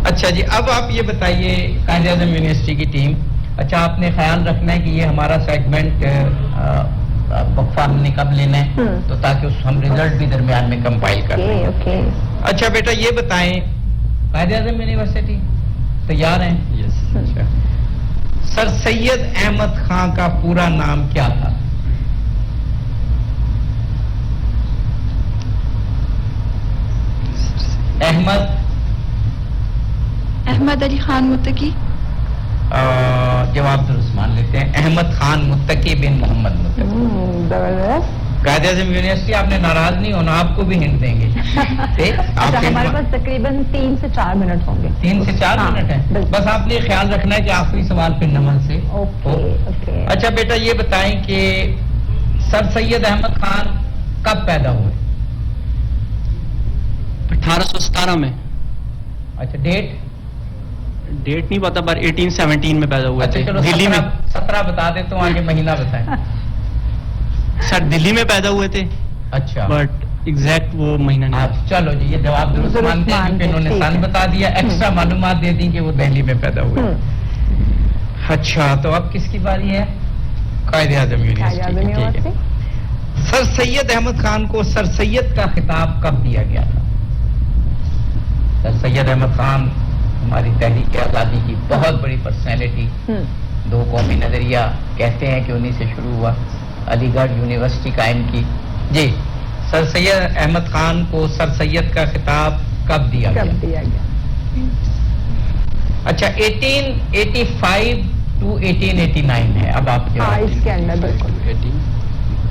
اچھا جی اب آپ یہ بتائیے قائد اعظم یونیورسٹی کی ٹیم. اچھا آپ نے خیال رکھنا ہے کہ یہ ہمارا سیگمنٹ وقفہ ہم نے کب لینا ہے تو تاکہ ہم ریزلٹ بھی درمیان میں کمپائل کر لیں. اچھا بیٹا یہ بتائیں قائد اعظم یونیورسٹی تیار ہیں؟ یس. اچھا سر سید احمد خان کا پورا نام کیا تھا؟ احمد علی خان متقی. جواب درست مان لیتے ہیں, احمد خان متقی بن محمد متقی. قائد اعظم یونیورسٹی آپ نے ناراض نہیں ہونا, آپ کو بھی ہنٹ دیں گے. ہمارے پاس تقریباً 3 سے 4 منٹ ہوں گے. 3 سے 4 منٹ ہیں بس. آپ نے خیال رکھنا ہے کہ آخری سوال پھر نمل سے. اچھا بیٹا یہ بتائیں کہ سر سید احمد خان کب پیدا ہوئے؟ 1817 میں. اچھا ڈیٹ نہیں پتا پر 1817 میں پیدا ہوئے تھے دلی میں. 17 بتا دیں تو آگے مہینہ بتائیں. سر دلی میں پیدا ہوئے تھے. اچھا بٹ ایگزیکٹ وہ مہینہ نہیں. چلو جی یہ جواب درست مانتے ہیں کیونکہ انہوں نے سن بتا دیا. ایکسٹرا معلومات دے دی کہ وہ دہلی میں پیدا ہوئے. اچھا تو اب کس کی باری ہے؟ قائد اعظم یونیورسٹی. سر سید احمد خان کو سر سید کا خطاب کب دیا گیا تھا؟ سر سید احمد خان ہماری تحریک آزادی کی بہت بڑی پرسنالٹی. دو قومی نظریہ کہتے ہیں کہ انہی سے شروع ہوا. علی گڑھ یونیورسٹی قائم کی. جی سر سید احمد خان کو سر سید کا خطاب کب دیا گیا؟ اچھا 1885 to 1889 ہے. اب آپ اس کے اندر بالکل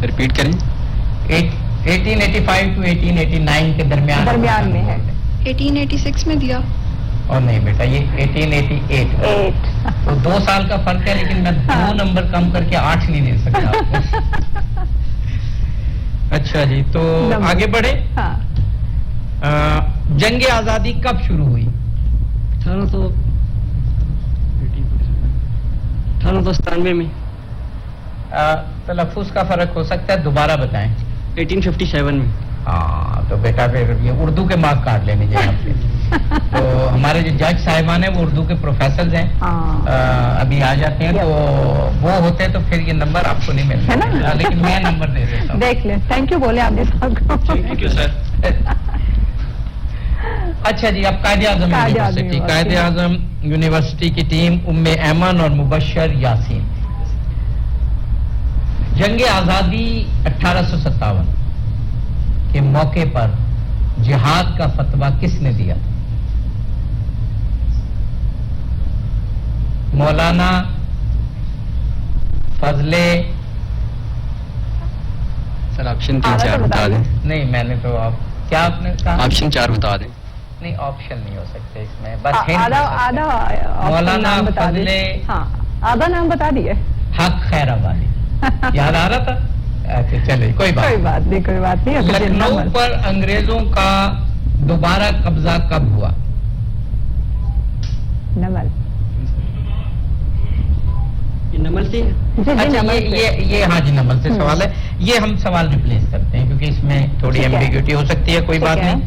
ریپیٹ کریں. 1885 to 1889 کے درمیان میں ہے. 1886 میں دیا. اور نہیں بیٹا یہ 1888. تو 2 سال کا فرق ہے, لیکن میں 2 نمبر کم کر کے 8 نہیں دے سکتا. اچھا جی تو آگے بڑھے. جنگ آزادی کب شروع ہوئی؟ 18 1897 میں. تلفظ کا فرق ہو سکتا ہے, دوبارہ بتائیں. 1857 میں. ہاں تو بیٹا پھر یہ اردو کے مارک کاٹ لینے چاہیے آپ سے. تو ہمارے جو جج صاحبان ہیں وہ اردو کے پروفیسرز ہیں, ابھی آ جاتے ہیں, تو وہ ہوتے ہیں تو پھر یہ نمبر آپ کو نہیں ملتا, لیکن میں نمبر دے دیتا ہوں. دیکھ لیں. تھینک یو بولے آپ نے صاحب کو. Thank you sir. اچھا جی, اب قائد اعظم یونیورسٹی. قائد اعظم یونیورسٹی کی ٹیم ام ایمن اور مبشر یاسین. جنگ آزادی 1857 کے موقع پر جہاد کا فتویٰ کس نے دیا؟ مولانا فضل. سر آپشن 3-4 بتا دیں. نہیں, میں نے تو آپ کیا آپ نے کہا آپشن 4 بتا دیں. نہیں, آپشن نہیں ہو سکتے اس میں, بس آدھا مولانا فضل. ہاں, آدھا نام بتا دیے. حق خیر آبادی. یاد آ رہا تھا. اچھا چلے, کوئی بات نہیں. لکھنؤ پر انگریزوں کا دوبارہ قبضہ کب ہوا؟ نمل. نمل سے. یہ ہاں جی, نمل سے سوال ہے. یہ ہم سوال ریپلیس کرتے ہیں کیونکہ اس میں تھوڑی ایمبیگوٹی ہو سکتی ہے. کوئی بات نہیں.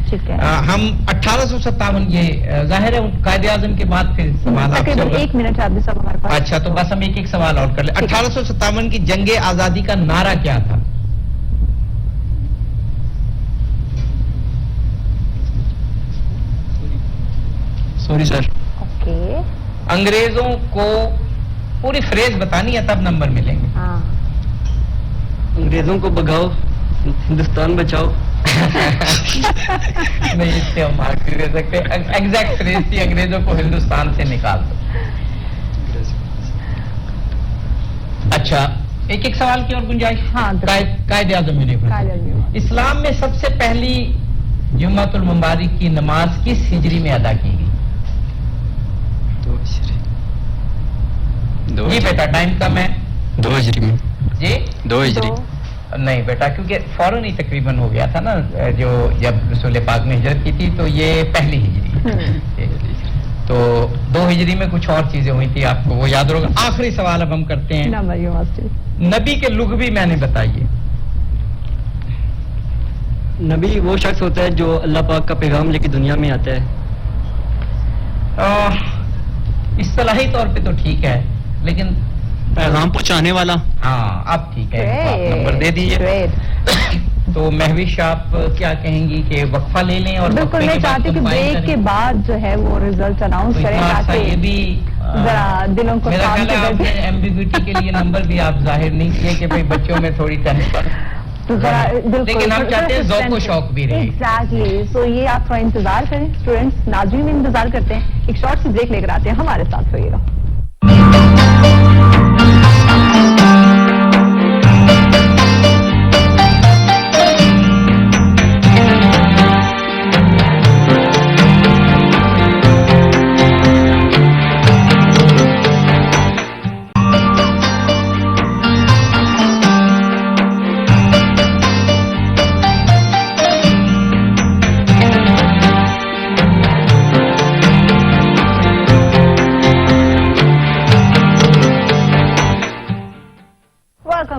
ہم 1857, یہ ظاہر ہے قائد اعظم کے بعد پھر سوال آپ سے ہوگا. 1 منٹ آپ سب ہمارے پاس. اچھا, تو بس ہم ایک سوال اور کر لیں. 1857 کی جنگ آزادی کا نعرہ کیا تھا؟ Sorry sir. اوکے. انگریزوں کو پوری فریز بتانی ہے تب نمبر ملیں گے. انگریزوں کو بگاؤ, ہندوستان بچاؤ. نہیں, اس سے ہم مارک نہیں دے سکتے. ایگزیکٹ فریز تھی انگریزوں کو ہندوستان سے نکال دو. اچھا, ایک سوال کی اور گنجائش. ہاں, قائد اعظم یونیورسٹی. اسلام میں سب سے پہلی جمعۃ المبارک کی نماز کس ہجری میں ادا کی گئی؟ جی بیٹا, ٹائم کم ہے. 2 ہجری میں. جی 2 ہجری. نہیں بیٹا, کیونکہ فوراً ہی تقریباً ہو گیا تھا نا, جو جب رسول پاک نے ہجرت کی تھی تو یہ پہلی ہجری. تو 2 ہجری میں کچھ اور چیزیں ہوئی تھی, آپ کو وہ یاد ہوگا. آخری سوال اب ہم کرتے ہیں. نبی کے لغوی معنی بتائیے. نبی وہ شخص ہوتا ہے جو اللہ پاک کا پیغام لے کے دنیا میں آتا ہے. اصطلاحی طور پہ تو ٹھیک ہے, لیکن پیغام پہنچانے والا. ہاں, اب ٹھیک ہے, نمبر دے دیجیے. تو مہوش آپ کیا کہیں گی کہ وقفہ لے لیں؟ اور بالکل, میں چاہتی ہوں کہ بریک کے بعد جو ہے وہ ریزلٹ اناؤنس کریں تاکہ یہ بھی ذرا دلوں کو ایمبیگوٹی کے لیے نمبر بھی آپ ظاہر نہیں کیے کہ بھائی بچوں میں تھوڑی ٹینشن, لیکن ہم چاہتے ہیں ذوق و شوق بھی رہے. ایگزیکٹلی. سو یہ آپ تھوڑا انتظار کریں, اسٹوڈینٹس ناظرین انتظار کرتے ہیں. ایک شارٹ سی بریک لے کر آتے ہیں, ہمارے ساتھ رہیے گا.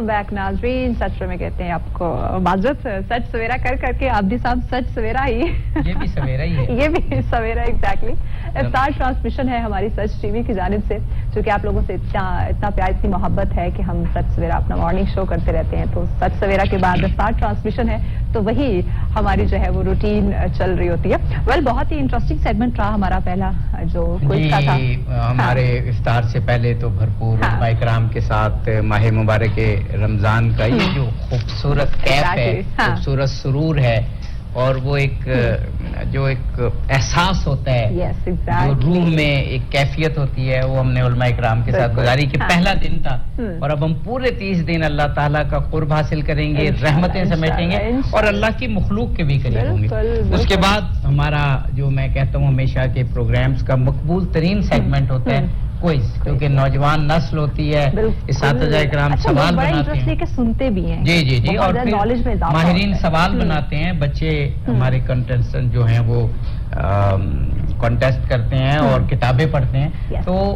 بیک ناظرین, سچ میں کہتے ہیں آپ کو معذرت, سچ سویرا کر کے آپ بھی صاحب سچ سویرا ہی. یہ بھی سویرا ہی ہے. یہ بھی سویرا ایگزیکٹلی. افطار ٹرانسمیشن ہے ہماری سچ ٹی وی کی جانب سے, چونکہ آپ لوگوں سے اتنا پیار, اتنی محبت ہے کہ ہم سچ سویرا اپنا مارننگ شو کرتے رہتے ہیں. تو سچ سویرا کے بعد افطار ٹرانسمیشن ہے, تو وہی ہماری جو ہے وہ روٹین چل رہی ہوتی ہے. ویل, بہت ہی انٹرسٹنگ سیگمنٹ رہا ہمارا پہلا جو کوئز کا تھا. ہمارے افطار سے پہلے تو بھرپور علماء کرام کے ساتھ ماہ مبارک رمضان کا یہ جو خوبصورت کیف ہے, خوبصورت سرور ہے, اور وہ ایک جو ایک احساس ہوتا ہے, جو روح میں ایک کیفیت ہوتی ہے, وہ ہم نے علماء کرام کے ساتھ گزاری کہ پہلا دن تھا, اور اب ہم پورے 30 دن اللہ تعالیٰ کا قرب حاصل کریں گے, رحمتیں سمیٹیں گے, اور اللہ کی مخلوق کے بھی قریب ہوں گے. اس کے بعد ہمارا جو میں کہتا ہوں ہمیشہ کے پروگرامز کا مقبول ترین سیگمنٹ ہوتا ہے کوئز, کیونکہ نوجوان نسل ہوتی ہے, اساتذہ کرام سوال بناتے ہیں, سنتے بھی ہیں. جی جی جی, اور پھر ماہرین سوال بناتے ہیں, بچے ہمارے کنٹیسٹنٹ جو ہیں وہ کانٹیسٹ کرتے ہیں اور کتابیں پڑھتے ہیں. تو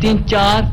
3-4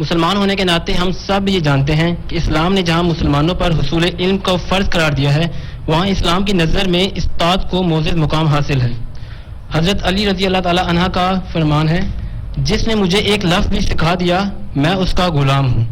مسلمان ہونے کے ناطے ہم سب یہ جانتے ہیں کہ اسلام نے جہاں مسلمانوں پر حصول علم کو فرض قرار دیا ہے وہاں اسلام کی نظر میں استاد کو معزز مقام حاصل ہے. حضرت علی رضی اللہ تعالی عنہ کا فرمان ہے, جس نے مجھے ایک لفظ بھی سکھا دیا میں اس کا غلام ہوں.